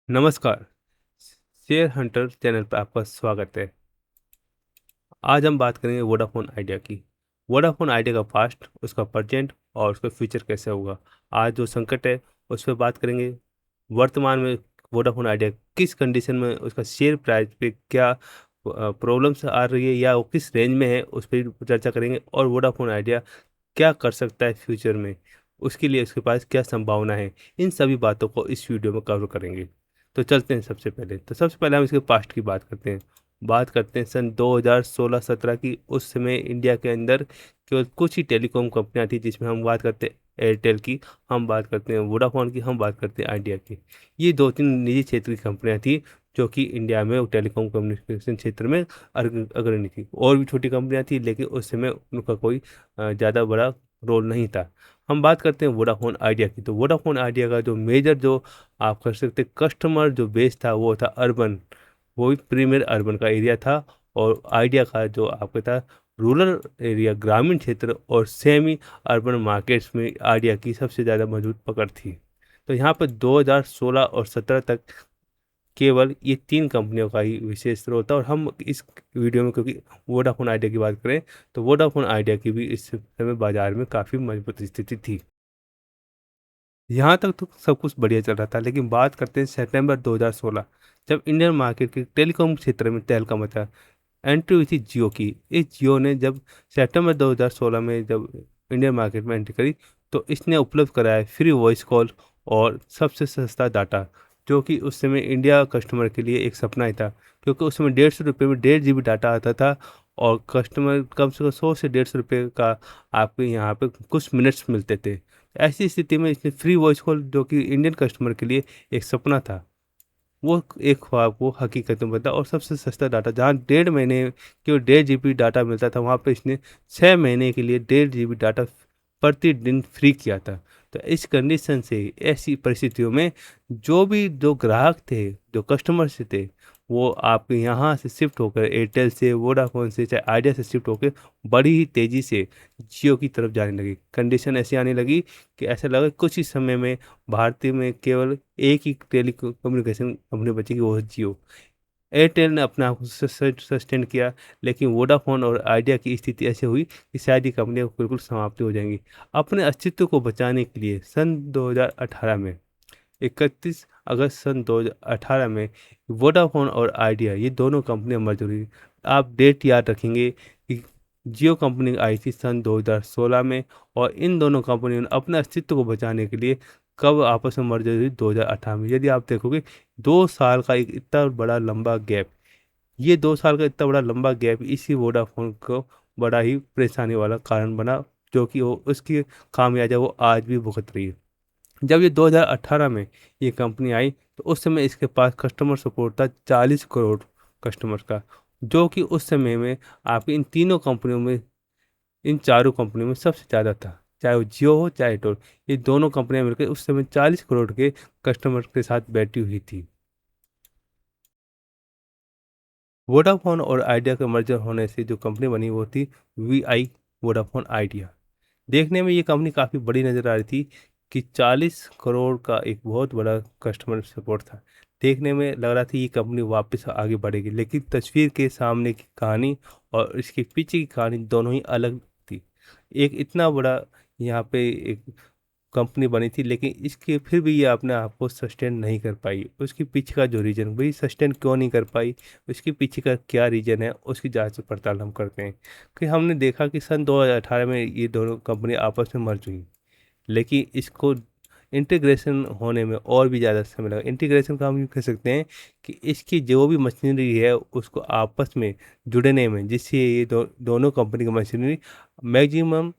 नमस्कार। Share Hunter channel पर आपका स्वागत है। आज हम बात करेंगे वोडाफोन आइडिया की। वोडाफोन आइडिया का पास्ट, उसका प्रेजेंट और उसका फ्यूचर कैसे होगा। आज जो संकट है उस पर बात करेंगे। वर्तमान में वोडाफोन आइडिया किस कंडीशन में, उसका शेयर प्राइस पे क्या प्रॉब्लम्स आ रही है या वो किस रेंज में है, उस पर चर्चा करेंगे। और वोडाफोन आइडिया क्या कर सकता है फ्यूचर में, उसके लिए उसके पास क्या संभावना है, इन सभी बातों को इस वीडियो में कवर करेंगे। तो चलते हैं। सबसे पहले हम इसके पास्ट की बात करते हैं सन 2016-17 की। उस समय इंडिया के अंदर केवल कुछ ही टेलीकॉम कंपनियां थी, जिसमें हम बात करते हैं एयरटेल की, हम बात करते हैं वोडाफोन की, हम बात करते हैं आइडिया की। ये दो तीन निजी क्षेत्र की कंपनियां थी जो कि इंडिया में टेलीकॉम कम्युनिकेशन क्षेत्र में अग्रणी थी। और भी छोटी कंपनियां थी, लेकिन उस समय उनका कोई ज़्यादा बड़ा रोल नहीं था। हम बात करते हैं वोडाफोन आइडिया की। तो वोडाफोन आइडिया का जो मेजर, जो आप कर सकते कस्टमर जो बेस था, वो था अर्बन। वो भी प्रीमियर अर्बन का एरिया था। और आइडिया का जो आपका था रूरल एरिया, ग्रामीण क्षेत्र और सेमी अर्बन मार्केट्स में आइडिया की सबसे ज़्यादा मजबूत पकड़ थी। तो यहाँ पर 2016 और 17 तक केवल ये तीन कंपनियों का ही विशेष रोल था। और हम इस वीडियो में क्योंकि वोडाफोन आइडिया की बात करें, तो वोडाफोन आइडिया की भी इस समय बाजार में काफ़ी मजबूत स्थिति थी। यहाँ तक तो सब कुछ बढ़िया चल रहा था, लेकिन बात करते हैं सितंबर 2016, जब इंडियन मार्केट के टेलीकॉम क्षेत्र में तहलका मचा। एंट्री हुई थी जियो की। इस जियो ने जब सितंबर 2016 में जब इंडियन मार्केट में एंट्री करी, तो इसने उपलब्ध कराया फ्री वॉइस कॉल और सबसे सस्ता डाटा, जो कि उस समय इंडिया कस्टमर के लिए एक सपना ही था। क्योंकि उस समय 150 रुपये में 1.5 GB डाटा आता था। और कस्टमर कम से कम 100 से 150 रुपये का आपके यहाँ पे कुछ मिनट्स मिलते थे। ऐसी स्थिति में इसने फ्री वॉइस कॉल, जो कि इंडियन कस्टमर के लिए एक सपना था, वो एक ख्वाब को हकीकत में बदला। और सबसे सस्ता डाटा, जहाँ 1.5 महीने केवल 1.5 GB डाटा मिलता था, वहाँ पे इसने 6 महीने के लिए 1.5 GB डाटा प्रतिदिन फ्री किया था। तो इस कंडीशन से, ऐसी परिस्थितियों में जो ग्राहक थे, जो कस्टमर्स थे, वो आपके यहाँ से शिफ्ट होकर एयरटेल से, वोडाफोन से, चाहे आइडिया से शिफ्ट होकर बड़ी ही तेज़ी से जियो की तरफ जाने लगी। कंडीशन ऐसी आने लगी कि ऐसा लगा कुछ ही समय में भारतीय में केवल एक ही टेली कम्युनिकेशन कंपनी बचेगी, वो है जियो। एयरटेल ने अपने आप को सस्टेन किया, लेकिन वोडाफोन और आइडिया की स्थिति ऐसी हुई कि शायद ये कंपनियां बिल्कुल समाप्ति हो जाएंगी। अपने अस्तित्व को बचाने के लिए सन 2018 में, 31 अगस्त सन 2018 में, वोडाफोन और आइडिया ये दोनों कंपनियां मर्ज हुई। आप डेट याद रखेंगे कि जियो कंपनी आई थी सन 2016 में, और इन दोनों कंपनियों ने अपने अस्तित्व को बचाने के लिए कब आपस में मर्ज हुई, 2018 में। यदि आप देखोगे 2 साल का एक इतना बड़ा लंबा गैप, ये 2 साल का इतना बड़ा लंबा गैप इसी वोडाफोन को बड़ा ही परेशानी वाला कारण बना, जो कि वो उसकी खामियाजा वो आज भी भुगत रही है। जब ये 2018 में ये कंपनी आई, तो उस समय इसके पास कस्टमर सपोर्ट था 40 करोड़ कस्टमर का, जो कि उस समय में आपकी इन तीनों कंपनियों में, इन चारों कंपनियों में सबसे ज़्यादा था। चाहे वो जियो हो चाहे एयरटेल, ये दोनों कंपनियां मिलकर उस समय 40 करोड़ के कस्टमर के साथ बैठी हुई थी। वोडाफोन और आइडिया के मर्जर होने से जो कंपनी बनी वो थी VI वोडाफोन आइडिया। देखने में ये कंपनी काफ़ी बड़ी नज़र आ रही थी कि 40 करोड़ का एक बहुत बड़ा कस्टमर सपोर्ट था। देखने में लग रहा था ये कंपनी वापस आगे बढ़ेगी, लेकिन तस्वीर के सामने की कहानी और इसके पीछे की कहानी दोनों ही अलग थी। एक इतना बड़ा यहाँ पे एक कंपनी बनी थी, लेकिन इसके फिर भी ये अपने आप को सस्टेन नहीं कर पाई। उसके पीछे का जो रीज़न, भाई सस्टेन क्यों नहीं कर पाई, उसके पीछे का क्या रीज़न है, उसकी जांच पड़ताल हम करते हैं। कि हमने देखा कि सन 2018 में ये दोनों कंपनी आपस में मर्ज हुई, लेकिन इसको इंटीग्रेशन होने में और भी ज़्यादा समय लगा। इंटीग्रेशन का हम यूँ कह सकते हैं कि इसकी जो भी मशीनरी है उसको आपस में जुड़ने में, जिससे ये दोनों कंपनी की मशीनरी मैक्सिमम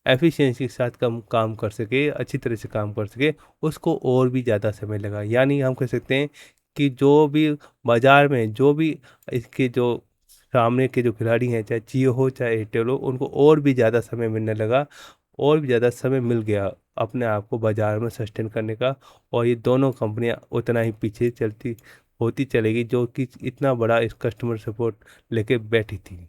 एफिशिएंसी के साथ कम काम कर सके, अच्छी तरह से काम कर सके, उसको और भी ज़्यादा समय लगा। यानी हम कह सकते हैं कि जो भी बाज़ार में, जो भी इसके जो सामने के जो खिलाड़ी हैं, चाहे जियो हो चाहे एयरटेल हो, उनको और भी ज़्यादा समय मिलने लगा, और भी ज़्यादा समय मिल गया अपने आप को बाज़ार में सस्टेन करने का। और ये दोनों कंपनियां उतना ही पीछे चलती होती चलेगी, जो कि इतना बड़ा इस कस्टमर सपोर्ट लेके बैठी थी।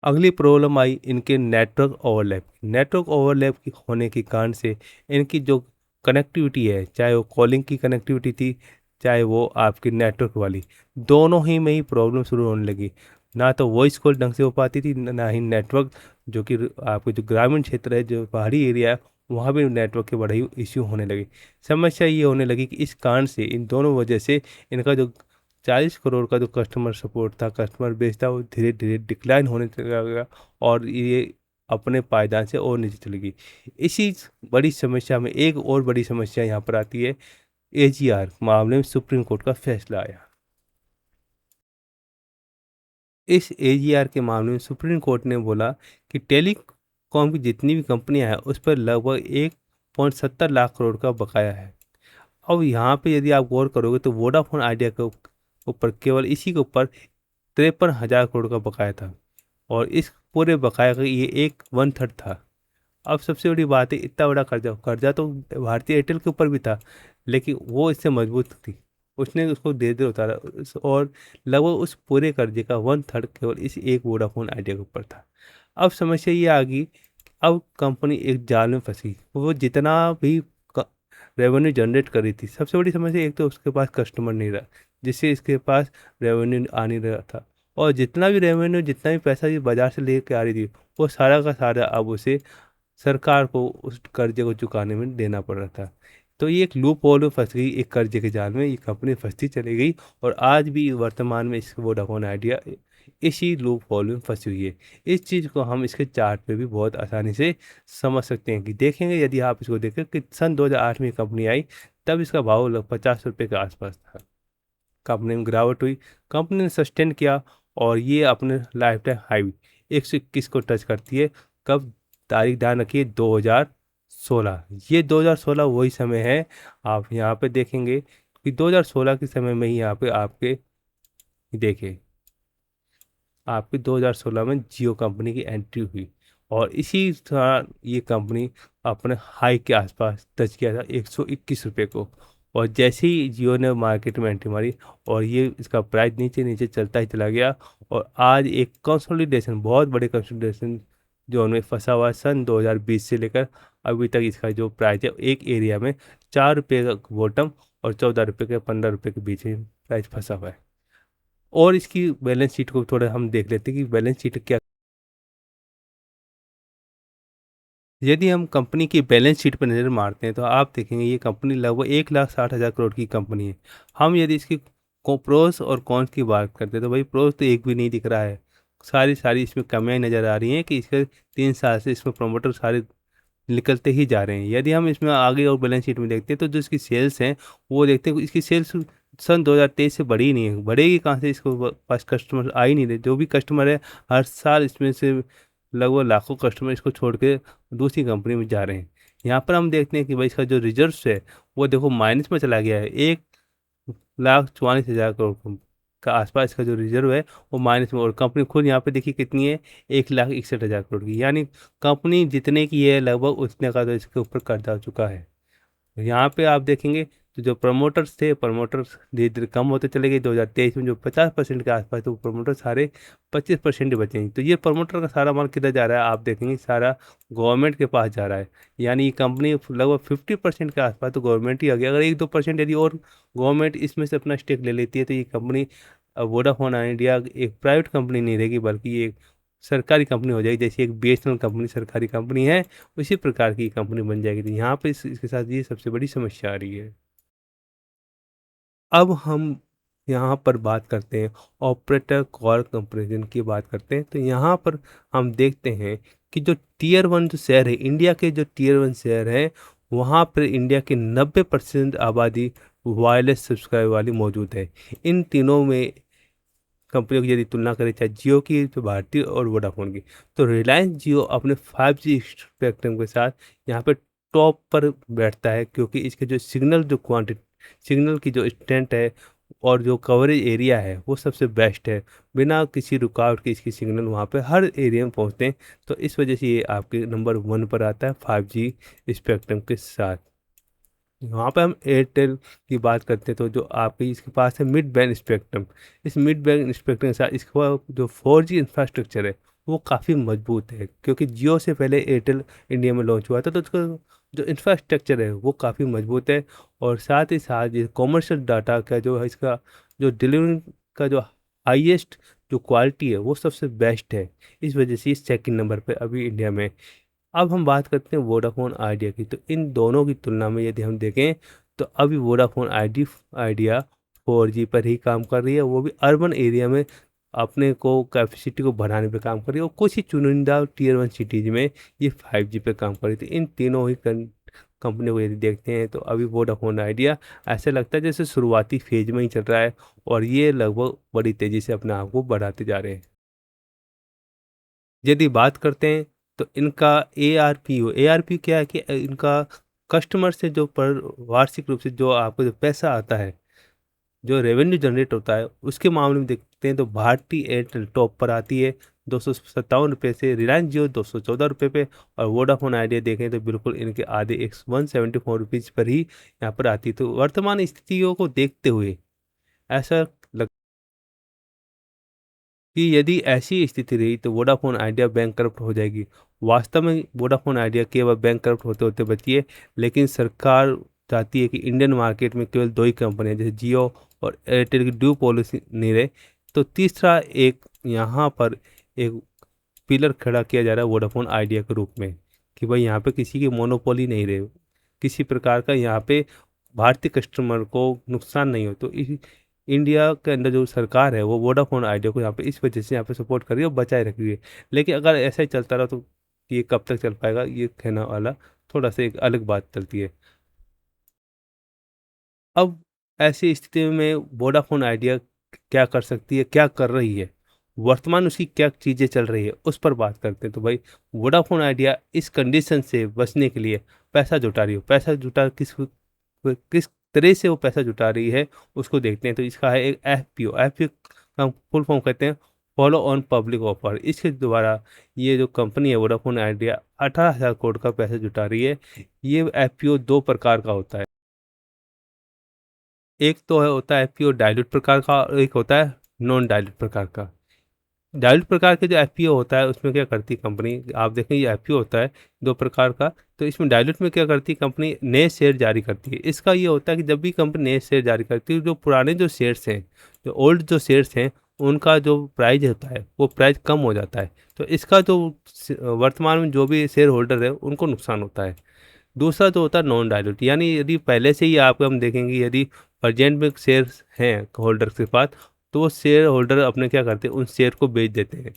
अगली प्रॉब्लम आई इनके नेटवर्क ओवरलैप। नेटवर्क ओवरलैप की होने के कारण से इनकी जो कनेक्टिविटी है, चाहे वो कॉलिंग की कनेक्टिविटी थी, चाहे वो आपकी नेटवर्क वाली, दोनों ही में ही प्रॉब्लम शुरू होने लगी। ना तो वॉइस कॉल ढंग से हो पाती थी, ना ही नेटवर्क, जो कि आपके जो ग्रामीण क्षेत्र है, जो पहाड़ी एरिया है, वहाँ भी नेटवर्क के बड़े ही इश्यू होने लगे। समस्या ये होने लगी कि इस कारण से, इन दोनों वजह से, इनका जो 40 करोड़ का जो कस्टमर सपोर्ट था, कस्टमर बेस था, वो धीरे धीरे डिक्लाइन होने चला गया और ये अपने पायदान से और नीचे चली गई। इसी बड़ी समस्या में एक और बड़ी समस्या यहाँ पर आती है, एजीआर मामले में सुप्रीम कोर्ट का फैसला आया। इस एजीआर के मामले में सुप्रीम कोर्ट ने बोला कि टेलीकॉम की जितनी भी कंपनियां हैं उस पर लगभग 1.70 लाख करोड़ का बकाया है। अब यहाँ पे यदि आप गौर करोगे तो वोडाफोन आइडिया के ऊपर, केवल इसी के ऊपर 53,000 करोड़ का बकाया था और इस पूरे बकाया का ये एक 1/3 था। अब सबसे बड़ी बात है, इतना बड़ा कर्जा कर्जा तो भारतीय एयरटेल के ऊपर भी था, लेकिन वो इससे मजबूत थी, उसने उसको धीरे धीरे उतारा और लगभग उस पूरे कर्जे का 1/3 केवल इस एक वोडाफोन आइडिया के ऊपर था। अब समस्या ये आ गई, अब कंपनी एक जाल में फंसी। वो जितना भी रेवेन्यू जनरेट कर रही थी, सबसे बड़ी समस्या एक तो उसके पास कस्टमर नहीं रहा, जिससे इसके पास रेवेन्यू आ नहीं रहा था, और जितना भी रेवेन्यू, जितना भी पैसा ये बाजार से लेके आ रही थी, वो सारा का सारा अब उसे सरकार को उस कर्जे को चुकाने में देना पड़ रहा था। तो ये एक लूप होल में फंस गई, एक कर्जे के जाल में ये कंपनी फंसती चली गई और आज भी वर्तमान में इस वोडाफोन आइडिया इसी लूप होल में फंसी हुई है। इस चीज़ को हम इसके चार्ट पे भी बहुत आसानी से समझ सकते हैं कि देखेंगे, यदि आप इसको देखें कि सन 2008 में कंपनी आई, तब इसका भाव लगभग 50 रुपये के आसपास था। कंपनी में गिरावट हुई, कंपनी ने सस्टेन किया और ये अपने लाइफ टाइम हाई 121 को टच करती है। कब? तारीख ध्यान रखिए, 2016। ये 2016 वही समय है, आप यहाँ पे देखेंगे कि 2016 के समय में ही यहाँ पे आपके देखिए, आपकी 2016 में जियो कंपनी की एंट्री हुई और इसी दौरान ये कंपनी अपने हाई के आसपास टच किया था 121 रुपये को। और जैसे ही जियो ने मार्केट में एंट्री मारी और ये इसका प्राइस नीचे नीचे चलता ही चला गया और आज एक कंसोलिडेशन, बहुत बड़े कंसोलिडेशन जोन में फंसा हुआ है। सन 2020 से लेकर अभी तक इसका जो प्राइस है, एक एरिया में 4 रुपये का बॉटम और 14 रुपये के 15 रुपये के बीच में प्राइस फंसा हुआ है। और इसकी बैलेंस शीट को थोड़ा हम देख लेते हैं कि बैलेंस शीट क्या। यदि हम कंपनी की बैलेंस शीट पर नज़र मारते हैं तो आप देखेंगे ये कंपनी लगभग 1,60,000 करोड़ की कंपनी है। हम यदि इसकी प्रोस और कॉन्स की बात करते हैं तो भाई प्रोस तो एक भी नहीं दिख रहा है, सारी सारी इसमें कमियां नज़र आ रही हैं कि इसके 3 साल से इसमें प्रमोटर सारे निकलते ही जा रहे हैं। यदि हम इसमें आगे और बैलेंस शीट में देखते हैं तो जो इसकी सेल्स हैं, वो देखते हैं कि इसकी सेल्स सन 2023 से बढ़ी नहीं है। बढ़ेगी कहाँ से? इसको पास कस्टमर आ ही नहीं रहे। जो भी कस्टमर है, हर साल इसमें से लगभग लाखों कस्टमर इसको छोड़ के दूसरी कंपनी में जा रहे हैं। यहाँ पर हम देखते हैं कि भाई इसका जो रिजर्व्स है, वो देखो माइनस में चला गया है। 1,44,000 करोड़ का आसपास इसका जो रिजर्व है वो माइनस में, और कंपनी खुद यहाँ पे देखिए कितनी है, 1,61,000 करोड़ की। यानी कंपनी जितने की है लगभग उतने का तो इसके ऊपर कर्जा हो चुका है। यहाँ पे आप देखेंगे तो जो प्रमोटर्स थे, प्रमोटर्स धीरे धीरे कम होते चले गए। 2023 में जो 50% के आसपास, तो प्रमोटर सारे 25% ही बचे हैं। तो ये प्रमोटर का सारा माल किधर जा रहा है? आप देखेंगे सारा गवर्नमेंट के पास जा रहा है। यानी ये कंपनी लगभग 50% के आसपास तो गवर्नमेंट ही आ गया। अगर 1-2% यदि और गवर्नमेंट इसमें से अपना स्टेक ले लेती है तो ये कंपनी, वोडाफोन आइडिया एक प्राइवेट कंपनी नहीं रहेगी, बल्कि ये एक सरकारी कंपनी हो जाएगी। जैसे एक बीएसएनएल कंपनी सरकारी कंपनी है, उसी प्रकार की कंपनी बन जाएगी। तो यहाँ पे इसके साथ ये सबसे बड़ी समस्या आ रही है। अब हम यहाँ पर बात करते हैं ऑपरेटर कॉल कंपैरिजन की बात करते हैं। तो यहाँ पर हम देखते हैं कि जो टियर 1 जो शहर है, इंडिया के जो टियर 1 शहर है, वहाँ पर इंडिया की 90% आबादी वायरलेस सब्सक्राइबर वाली मौजूद है। इन तीनों में कंपनियों की यदि तुलना करें, चाहे जियो की, तो भारती और वोडाफोन की, तो रिलायंस जियो अपने 5G स्पेक्ट्रम के साथ यहाँ पे टॉप पर बैठता है, क्योंकि इसके जो सिग्नल, जो क्वांटिटी, सिग्नल की जो स्ट्रेंथ है और जो कवरेज एरिया है, वो सबसे बेस्ट है। बिना किसी रुकावट के इसकी सिग्नल वहाँ पे हर एरिया में पहुँचते हैं। तो इस वजह से ये आपके नंबर 1 पर आता है 5G स्पेक्ट्रम के साथ। वहाँ पे हम एयरटेल की बात करते हैं तो जो आपके इसके पास है मिड बैंड स्पेक्ट्रम। इस मिड बैंड स्पेक्ट्रम के साथ इसका जो 4G इंफ्रास्ट्रक्चर है वो काफ़ी मजबूत है, क्योंकि जियो से पहले एयरटेल इंडिया में लॉन्च हुआ था, तो उसका जो इंफ्रास्ट्रक्चर है वो काफ़ी मजबूत है, और साथ ही साथ ये कॉमर्शियल डाटा का जो है, इसका जो डिलीवरी का जो हाईएस्ट जो क्वालिटी है वो सबसे बेस्ट है। इस वजह से ये सेकंड नंबर पे अभी इंडिया में। अब हम बात करते हैं वोडाफ़ोन आइडिया की, तो इन दोनों की तुलना में यदि हम देखें तो अभी वोडाफ़ोन आइडिया 4G पर ही काम कर रही है, वो भी अर्बन एरिया में अपने को कैपेसिटी को बढ़ाने पे काम कर रही है, और कुछ ही चुनिंदा टियर 1 सिटीज़ में ये 5G पे काम कर रही थी। इन तीनों ही कंपनियों को यदि देखते हैं तो अभी वोडाफ़ोन आइडिया ऐसा लगता है जैसे शुरुआती फेज में ही चल रहा है, और ये लगभग बड़ी तेज़ी से अपने आप को बढ़ाते जा रहे हैं। यदि बात करते हैं तो इनका एआरपीयू क्या है कि इनका कस्टमर से जो पर वार्षिक रूप से जो आपको जो पैसा आता है, जो रेवेन्यू जनरेट होता है, उसके मामले में देखते हैं तो भारती एयरटेल टॉप पर आती है 257 रुपये से, रिलायंस जियो 214 रुपये पे, और वोडाफोन आइडिया देखें तो बिल्कुल इनके आधे 174 रुपीज़ पर ही यहाँ पर आती है। तो वर्तमान स्थितियों को देखते हुए ऐसा कि यदि ऐसी स्थिति रही तो वोडाफोन आइडिया बैंक करप्ट हो जाएगी। वास्तव में वोडाफोन आइडिया केवल बैंक करप्ट होते होते बची है, लेकिन सरकार चाहती है कि इंडियन मार्केट में केवल दो ही कंपनियां जैसे जियो और एयरटेल की ड्यू पॉलिसी नहीं रहे, तो तीसरा एक यहाँ पर एक पिलर खड़ा किया जा रहा है वोडाफोन आइडिया के रूप में, कि भाई यहाँ पे किसी की मोनोपोली नहीं रहे, किसी प्रकार का यहाँ पे भारतीय कस्टमर को नुकसान नहीं हो। तो इंडिया के अंदर जो सरकार है वो वोडाफोन आइडिया को यहाँ पे इस वजह से यहाँ पे सपोर्ट कर रही है और बचाए रख रही है। लेकिन अगर ऐसा ही चलता रहा तो ये कब तक चल पाएगा, ये कहना वाला थोड़ा सा एक अलग बात चलती है। अब ऐसी स्थिति में वोडाफोन आइडिया क्या कर सकती है, क्या कर रही है, वर्तमान उसकी क्या चीज़ें चल रही है, उस पर बात करते हैं। तो भाई वोडाफोन आइडिया इस कंडीशन से बचने के लिए पैसा जुटा रही हो, पैसा जुटा किस तरह से वो पैसा जुटा रही है उसको देखते हैं। तो इसका है एक एफपीओ का फुल फॉर्म कहते हैं फॉलो ऑन पब्लिक ऑफर। इसके द्वारा ये जो कंपनी है वोडाफोन आइडिया 18,000 करोड़ का पैसा जुटा रही है। ये एफपीओ दो प्रकार का होता है, एक तो है होता है एफपीओ डाइल्यूट प्रकार का, और एक होता है नॉन डाइल्यूट प्रकार का। डाइल्यूट प्रकार के जो एफपीओ होता है उसमें क्या करती है कंपनी, आप देखें ये एफपीओ होता है दो प्रकार का, तो इसमें डाइल्यूट में क्या करती है कंपनी, नए शेयर जारी करती है। इसका ये होता है कि जब भी कंपनी नए शेयर जारी करती है, जो पुराने जो शेयर्स हैं, जो ओल्ड जो शेयर्स हैं, उनका जो प्राइस होता है वो प्राइस कम हो जाता है। तो इसका जो वर्तमान में जो भी शेयर होल्डर है उनको नुकसान होता है। दूसरा जो होता है नॉन डाइल्यूट, यानी यदि पहले से ही आपको हम देखेंगे यदि प्रेजेंट में शेयर्स हैं होल्डर के पास, तो वो शेयर होल्डर अपने क्या करते हैं, उन शेयर को बेच देते हैं,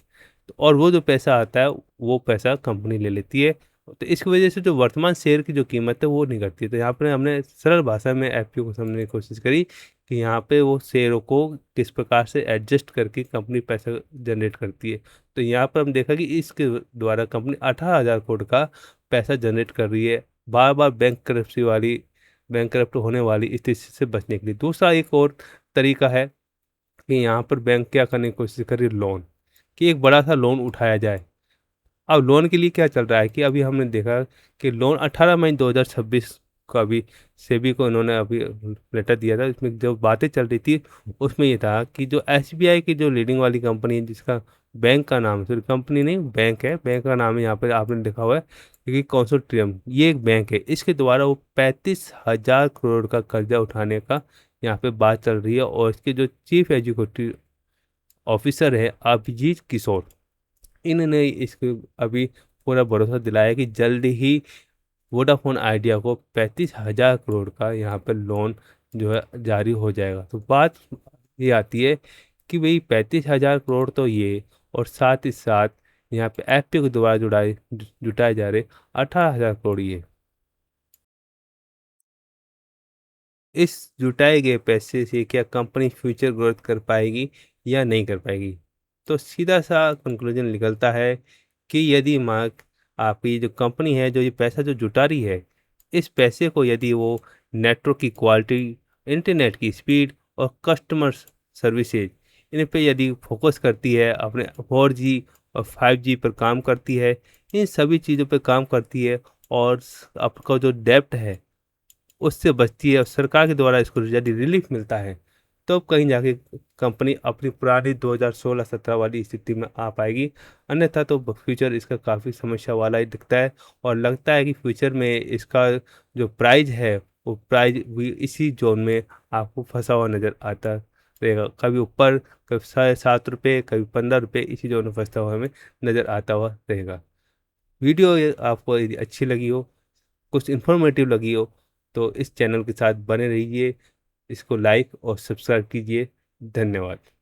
और वो जो पैसा आता है वो पैसा कंपनी ले लेती है। तो इसकी वजह से जो वर्तमान शेयर की जो कीमत है वो नहीं घटती है। तो यहाँ पर हमने सरल भाषा में एफपीओ को समझने की कोशिश करी कि यहाँ पे वो शेयरों को किस प्रकार से एडजस्ट करके कंपनी पैसा जनरेट करती है। तो यहाँ पर हम देखा कि इसके द्वारा कंपनी 18,000 करोड़ का पैसा जनरेट कर रही है, बार बार बैंक करप्ट होने वाली स्थिति से बचने के लिए। दूसरा एक और तरीका है कि यहाँ पर बैंक क्या करने की कोशिश कर रही है, लोन, कि एक बड़ा सा लोन उठाया जाए। अब लोन के लिए क्या चल रहा है कि अभी हमने देखा कि लोन 18 मई 2026 को अभी सेबी को इन्होंने अभी लेटर दिया था। इसमें जो बातें चल रही थी उसमें ये था कि जो एसबीआई की जो लीडिंग वाली कंपनी है, जिसका बैंक का नाम, सॉरी कंपनी नहीं बैंक है, बैंक का नाम है, यहाँ पर आपने लिखा हुआ है क्योंकि कंसोर्टियम, ये एक बैंक है, इसके द्वारा वो 35,000 करोड़ का कर्जा उठाने का यहाँ पे बात चल रही है। और इसके जो चीफ एग्जीक्यूटिव ऑफिसर है अभिजीत किशोर, इन्होंने इसको अभी पूरा भरोसा दिलाया कि जल्द ही वोडाफोन आइडिया को 35,000 करोड़ का यहाँ पर लोन जो है जारी हो जाएगा। तो बात ये आती है कि भाई 35,000 करोड़ तो ये, और साथ ही साथ यहाँ पे एफपीओ के द्वारा जुटाए जा रहे 18,000 करोड़ ये, इस जुटाए गए पैसे से क्या कंपनी फ्यूचर ग्रोथ कर पाएगी या नहीं कर पाएगी। तो सीधा सा कंक्लूजन निकलता है कि यदि मार्क आपकी जो कंपनी है जो ये पैसा जो जुटा रही है, इस पैसे को यदि वो नेटवर्क की क्वालिटी, इंटरनेट की स्पीड और कस्टमर सर्विसेज, इन पे यदि फोकस करती है, अपने 4G और 5G पर काम करती है, इन सभी चीज़ों पर काम करती है, और आपका जो डेब्ट है उससे बचती है और सरकार के द्वारा इसको यदि रिलीफ मिलता है, तो अब कहीं जाके कंपनी अपनी पुरानी 2016-17 वाली स्थिति में आ पाएगी। अन्यथा तो फ्यूचर इसका काफ़ी समस्या वाला ही दिखता है, और लगता है कि फ्यूचर में इसका जो प्राइस है वो प्राइस भी इसी जोन में आपको फंसा हुआ नज़र आता रहेगा। कभी ऊपर, कभी ₹7.5, कभी ₹15, इसी जोन में फंसता हुआ हमें नज़र आता हुआ रहेगा। वीडियो ये आपको यदि अच्छी लगी हो, कुछ इन्फॉर्मेटिव लगी हो, तो इस चैनल के साथ बने रहिए। इसको लाइक और सब्सक्राइब कीजिए। धन्यवाद।